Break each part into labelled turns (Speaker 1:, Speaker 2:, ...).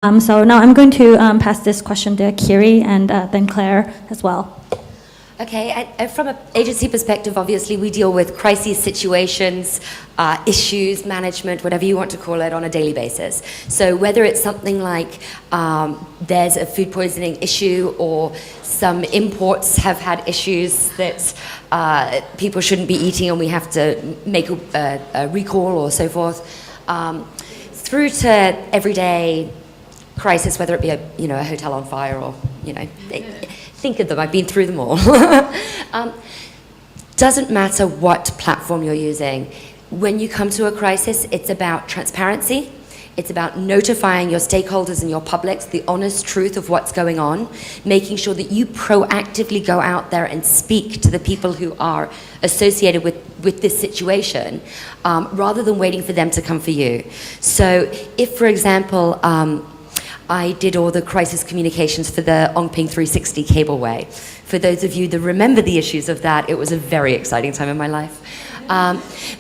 Speaker 1: So now I'm going to pass this question to Kiri and then Claire as well.
Speaker 2: Okay, from an agency perspective, obviously we deal with crisis situations, issues, management, whatever you want to call it, on a daily basis. So whether it's something like there's a food poisoning issue, or some imports have had issues that people shouldn't be eating and we have to make a recall or so forth, through to everyday crisis, whether it be a hotel on fire or think of them. I've been through them all. Doesn't matter what platform you're using. When you come to a crisis, it's about transparency. It's about notifying your stakeholders and your publics the honest truth of what's going on, making sure that you proactively go out there and speak to the people who are associated with this situation, rather than waiting for them to come for you. So if, for example, I did all the crisis communications for the Ongping 360 cableway. For those of you that remember the issues of that, it was a very exciting time in my life.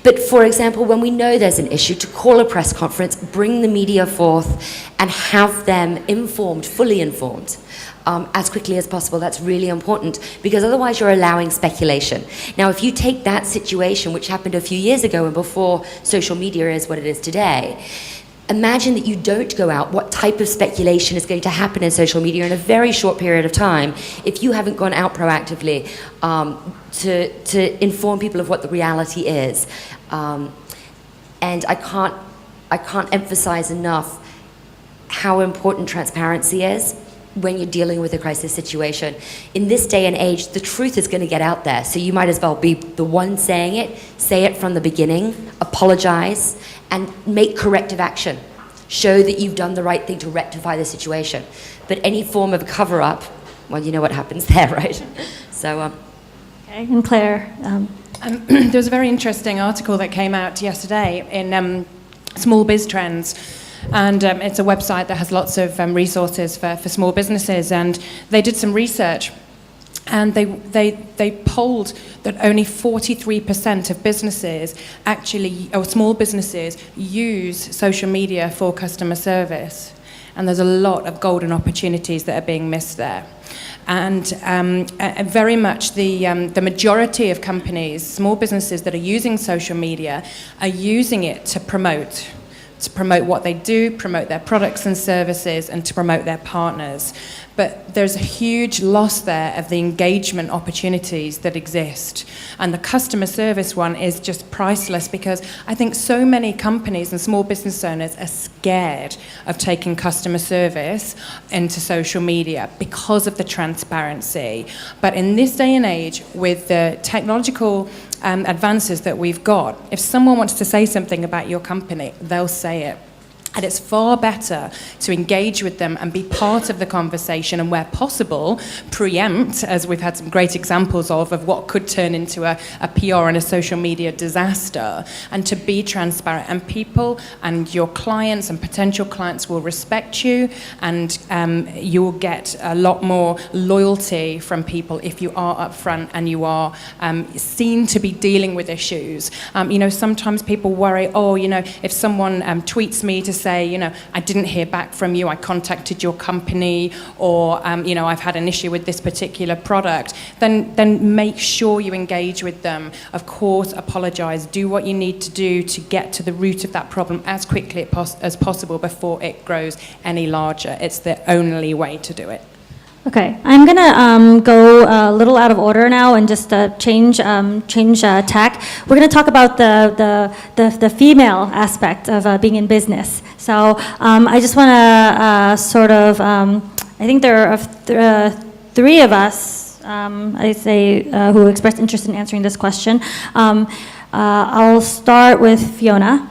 Speaker 2: But for example, when we know there's an issue, to call a press conference, bring the media forth and have them informed, fully informed, as quickly as possible. That's really important, because otherwise you're allowing speculation. Now, if you take that situation, which happened a few years ago and before social media is what it is today, imagine that you don't go out, what type of speculation is going to happen in social media in a very short period of time if you haven't gone out proactively to inform people of what the reality is. And I can't emphasize enough how important transparency is when you're dealing with a crisis situation. In this day and age, the truth is going to get out there, so you might as well be the one saying it. Say it from the beginning, apologize, and make corrective action. Show that you've done the right thing to rectify the situation. But any form of cover-up, well, you know what happens there, right? So,
Speaker 1: Okay, and Claire.
Speaker 3: There was a very interesting article that came out yesterday in Small Biz Trends. And it's a website that has lots of resources for small businesses. And they did some research, and they polled that only 43% of businesses or small businesses use social media for customer service. And there's a lot of golden opportunities that are being missed there. And very much the majority of companies, small businesses that are using social media, are using it to promote what they do, promote their products and services, and to promote their partners. But there's a huge loss there of the engagement opportunities that exist. And the customer service one is just priceless, because I think so many companies and small business owners are scared of taking customer service into social media because of the transparency. But in this day and age, with the technological advances that we've got, if someone wants to say something about your company, they'll say it. And it's far better to engage with them and be part of the conversation, and where possible, preempt, as we've had some great examples of what could turn into a PR and a social media disaster, and to be transparent. And people and your clients and potential clients will respect you, and you will get a lot more loyalty from people if you are upfront and you are seen to be dealing with issues. Sometimes people worry, if someone tweets me to say, I didn't hear back from you, I contacted your company, or I've had an issue with this particular product, then make sure you engage with them. Of course, apologize, do what you need to do to get to the root of that problem as quickly as possible before it grows any larger. It's the only way to do it.
Speaker 1: Okay, I'm gonna go a little out of order now and just change tack. We're gonna talk about the female aspect of being in business. So I just wanna I think there are three of us, who expressed interest in answering this question. I'll start with Fiona.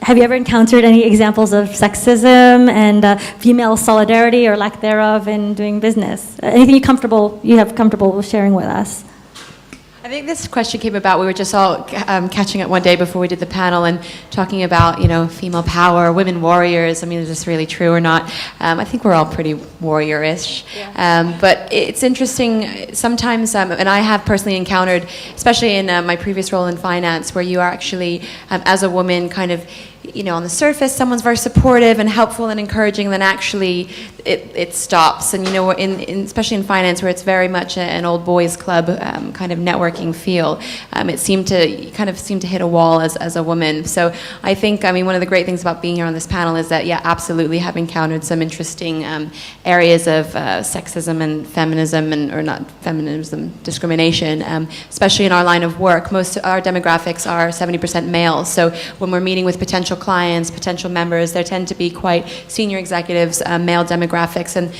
Speaker 1: Have you ever encountered any examples of sexism and female solidarity or lack thereof in doing business? Anything you have comfortable sharing with us?
Speaker 4: I think this question came about, we were just all catching up one day before we did the panel and talking about, female power, women warriors. I mean, is this really true or not? I think we're all pretty warrior-ish. Yeah. But it's interesting sometimes, and I have personally encountered, especially in my previous role in finance, where you are actually, as a woman, kind of on the surface, someone's very supportive and helpful and encouraging, and then actually it stops. And, especially in finance, where it's very much an old boys club kind of networking feel, it seemed to hit a wall as a woman. So I think, one of the great things about being here on this panel is that, yeah, absolutely have encountered some interesting areas of sexism and feminism, or not feminism, discrimination, especially in our line of work. Most of our demographics are 70% male. So when we're meeting with potential clients, potential members, there tend to be quite senior executives, male demographics. And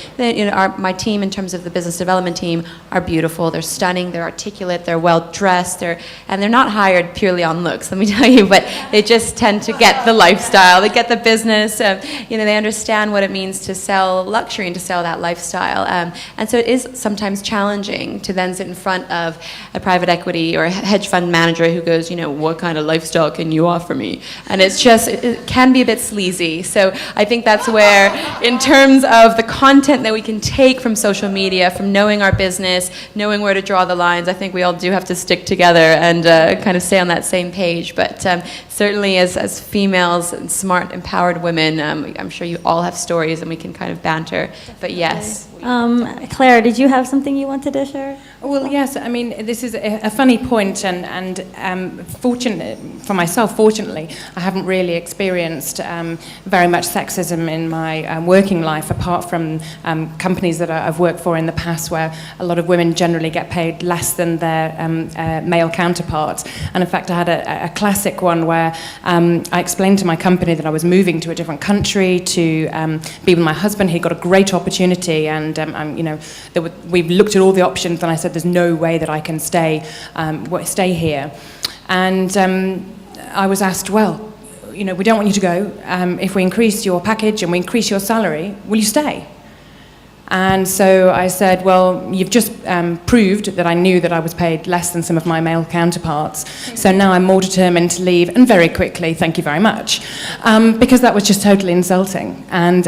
Speaker 4: my team, in terms of the business development team, are beautiful. They're stunning, they're articulate, they're well-dressed, and they're not hired purely on looks, let me tell you, but they just tend to get the lifestyle, they get the business, they understand what it means to sell luxury and to sell that lifestyle. And so it is sometimes challenging to then sit in front of a private equity or a hedge fund manager who goes, what kind of lifestyle can you offer me? And it's just, it can be a bit sleazy. So I think that's where, in terms of the content that we can take from social media, from knowing our business, knowing where to draw the lines, I think we all do have to stick together and kind of stay on that same page. But certainly as females and smart, empowered women, I'm sure you all have stories and we can kind of banter. But yes.
Speaker 1: Claire, did you have something you wanted to share?
Speaker 3: Well, yes. This is a funny point, and fortunate for myself, fortunately, I haven't really experienced very much sexism in my working life, apart from companies that I've worked for in the past, where a lot of women generally get paid less than their male counterparts. And in fact, I had a classic one where I explained to my company that I was moving to a different country to be with my husband. He got a great opportunity, and we've looked at all the options, and I said, there's no way that I can stay here. And I was asked, well, we don't want you to go. If we increase your package and we increase your salary, will you stay? And so I said, well, you've just proved that I knew that I was paid less than some of my male counterparts. So now I'm more determined to leave, and very quickly, thank you very much. Because that was just totally insulting. And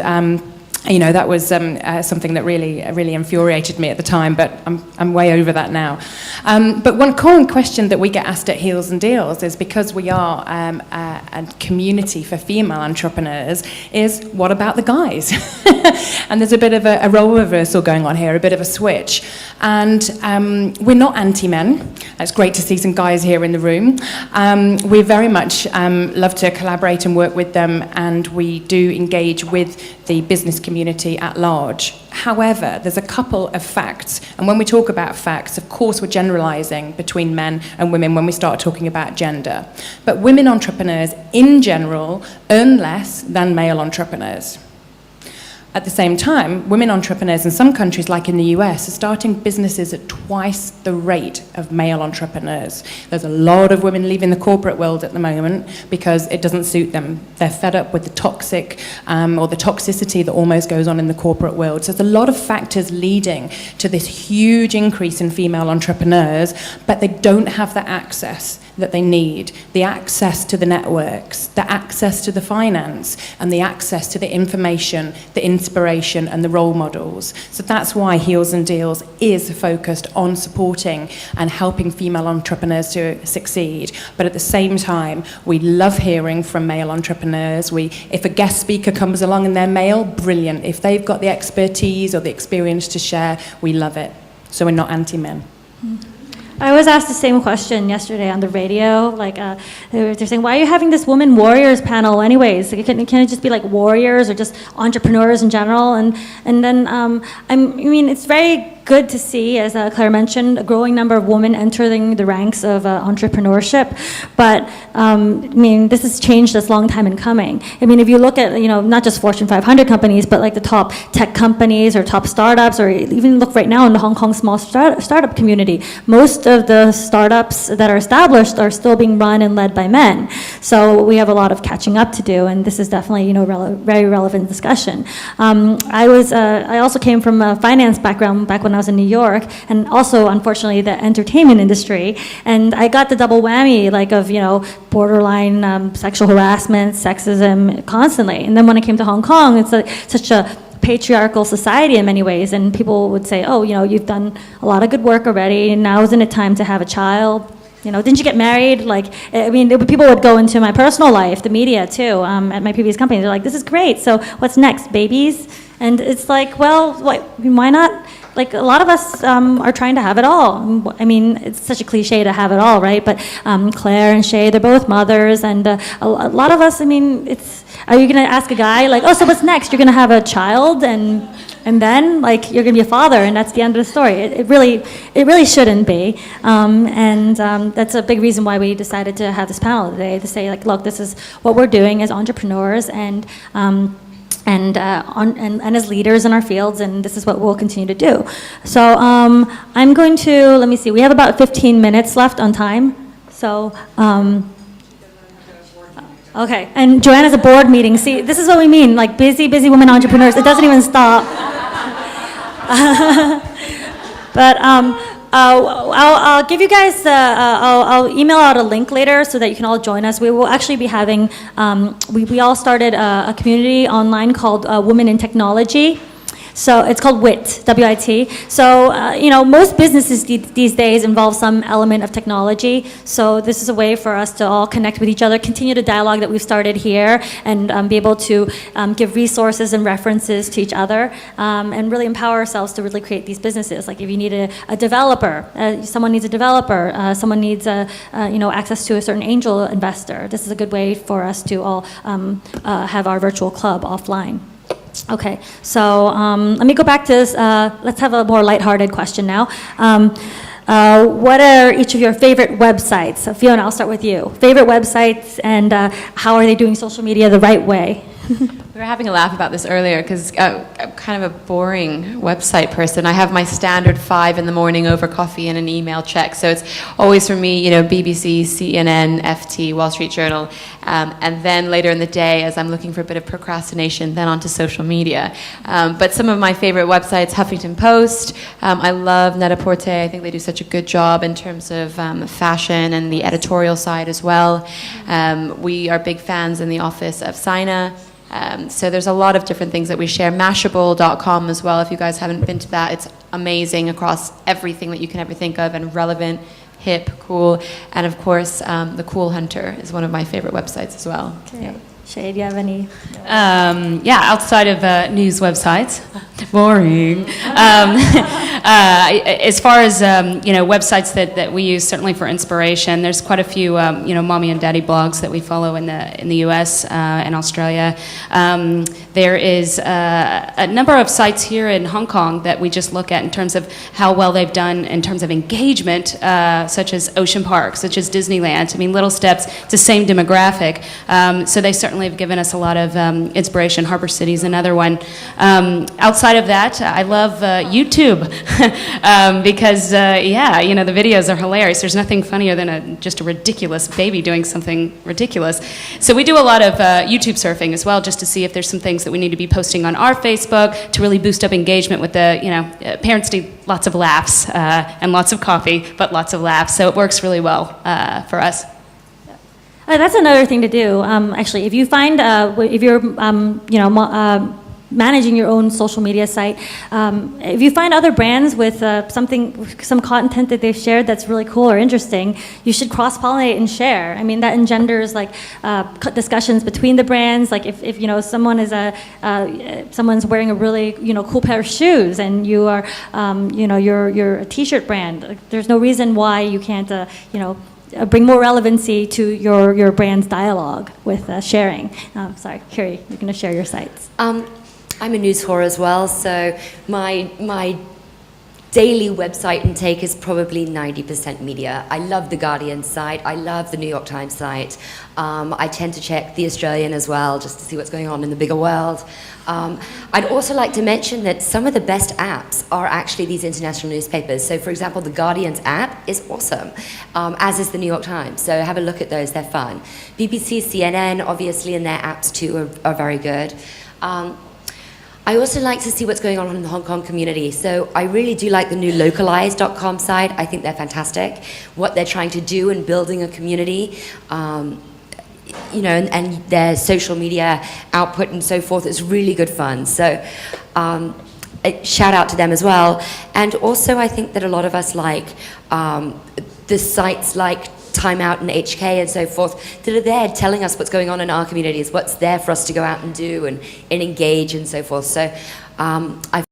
Speaker 3: that was something that really infuriated me at the time, but I'm way over that now. But one common question that we get asked at Heels and Deals is, because we are a community for female entrepreneurs, is what about the guys? And there's a bit of a role reversal going on here, a bit of a switch. And we're not anti-men. It's great to see some guys here in the room. We very much love to collaborate and work with them, and we do engage with the business community at large. However, there's a couple of facts, and when we talk about facts, of course we're generalizing between men and women when we start talking about gender. But women entrepreneurs in general earn less than male entrepreneurs. At the same time, women entrepreneurs in some countries, like in the US, are starting businesses at twice the rate of male entrepreneurs. There's a lot of women leaving the corporate world at the moment because it doesn't suit them. They're fed up with the toxic or the toxicity that almost goes on in the corporate world. So there's a lot of factors leading to this huge increase in female entrepreneurs, but they don't have the access that they need, the access to the networks, the access to the finance, and the access to the information, the inspiration, and the role models. So that's why Heels and Deals is focused on supporting and helping female entrepreneurs to succeed. But at the same time, we love hearing from male entrepreneurs. If a guest speaker comes along and they're male, brilliant. If they've got the expertise or the experience to share, we love it. So we're not anti-men.
Speaker 1: I was asked the same question yesterday on the radio. They're saying, why are you having this woman warriors panel anyways? Can it just be like warriors or just entrepreneurs in general? And then, it's very good to see, as Claire mentioned, a growing number of women entering the ranks of entrepreneurship. But this has changed this long time in coming. If you look at, not just Fortune 500 companies, but like the top tech companies or top startups, or even look right now in the Hong Kong small startup community, most of the startups that are established are still being run and led by men. So we have a lot of catching up to do, and this is definitely, very relevant discussion. I also came from a finance background back when I was in New York, and also, unfortunately, the entertainment industry. And I got the double whammy, of borderline sexual harassment, sexism constantly. And then when I came to Hong Kong, it's such a patriarchal society in many ways, and people would say, oh, you've done a lot of good work already, and now isn't it time to have a child? You know, didn't you get married? Like, I mean, people would go into my personal life, the media too, at my previous company. They're like, this is great. So what's next, babies? And it's like, well, why not? Like, a lot of us are trying to have it all. I mean, it's such a cliche to have it all, right? But Claire and Shay, they're both mothers. And a lot of us, I mean, are you going to ask a guy, like, oh, so what's next? You're going to have a child and then, like, you're going to be a father, and that's the end of the story. It really shouldn't be. That's a big reason why we decided to have this panel today, to say, like, look, this is what we're doing as entrepreneurs and as leaders in our fields, and this is what we'll continue to do. So I'm going to, let me see, we have about 15 minutes left on time. So, okay, and Joanna's a board meeting. See, this is what we mean, like busy women entrepreneurs. It doesn't even stop. But I'll give you guys, I'll email out a link later so that you can all join us. We will actually be having, we all started a community online called Women in Technology. So it's called WIT, W-I-T. So, you know, most businesses these days involve some element of technology. So this is a way for us to all connect with each other, continue the dialogue that we've started here, and be able to give resources and references to each other, and really empower ourselves to really create these businesses. Like if you need a developer, someone needs a developer, someone needs access to a certain angel investor. This is a good way for us to all have our virtual club offline. Okay, so let me go back to this. Let's have a more lighthearted question now. What are each of your favorite websites? So Fiona, I'll start with you. Favorite websites, and how are they doing social media the right way?
Speaker 4: We were having a laugh about this earlier because I'm kind of a boring website person. I have my standard 5 in the morning over coffee and an email check. So it's always for me, you know, BBC, CNN, FT, Wall Street Journal. And then later in the day, as I'm looking for a bit of procrastination, then onto social media. But some of my favorite websites, Huffington Post. I love Net-a-Porter. I think they do such a good job in terms of fashion and the editorial side as well. We are big fans in the office of Sina. So there's a lot of different things that we share. Mashable.com as well. If you guys haven't been to that, it's amazing across everything that you can ever think of, and relevant, hip, cool. And of course, the Cool Hunter is one of my favorite websites as well.
Speaker 1: Okay.
Speaker 4: Yeah.
Speaker 1: Shay, do you have any?
Speaker 5: Outside of news websites, boring. As far as websites that we use, certainly for inspiration, there's quite a few mommy and daddy blogs that we follow in the U.S. And Australia. There is a number of sites here in Hong Kong that we just look at in terms of how well they've done in terms of engagement, such as Ocean Park, such as Disneyland. I mean, Little Steps, it's the same demographic. So they certainly have given us a lot of inspiration. Harbor City's another one. Outside of that, I love YouTube because, the videos are hilarious. There's nothing funnier than just a ridiculous baby doing something ridiculous. So we do a lot of YouTube surfing as well, just to see if there's some things that we need to be posting on our Facebook to really boost up engagement with the, parents need lots of laughs and lots of coffee, but lots of laughs. So it works really well for us.
Speaker 1: That's another thing to do. Actually, if you find, if you're, managing your own social media site, if you find other brands with some content that they've shared that's really cool or interesting, you should cross-pollinate and share. I mean, that engenders like discussions between the brands. Like if someone is someone's wearing a really cool pair of shoes, and you are you're a T-shirt brand. There's no reason why you can't bring more relevancy to your brand's dialogue with sharing. Sorry, Curie, you're going to share your sites.
Speaker 2: I'm a news whore as well, so my daily website intake is probably 90% media. I love the Guardian site. I love the New York Times site. I tend to check the Australian as well, just to see what's going on in the bigger world. I'd also like to mention that some of the best apps are actually these international newspapers. So, for example, the Guardian's app is awesome, as is the New York Times. So have a look at those, they're fun. BBC, CNN, obviously, and their apps too are very good. I also like to see what's going on in the Hong Kong community. So I really do like the new localize.com site. I think they're fantastic. What they're trying to do in building a community, and their social media output and so forth is really good fun. So shout out to them as well. And also I think that a lot of us like the sites like Time Out and HK and so forth, that are there telling us what's going on in our communities, what's there for us to go out and do and engage and so forth. So I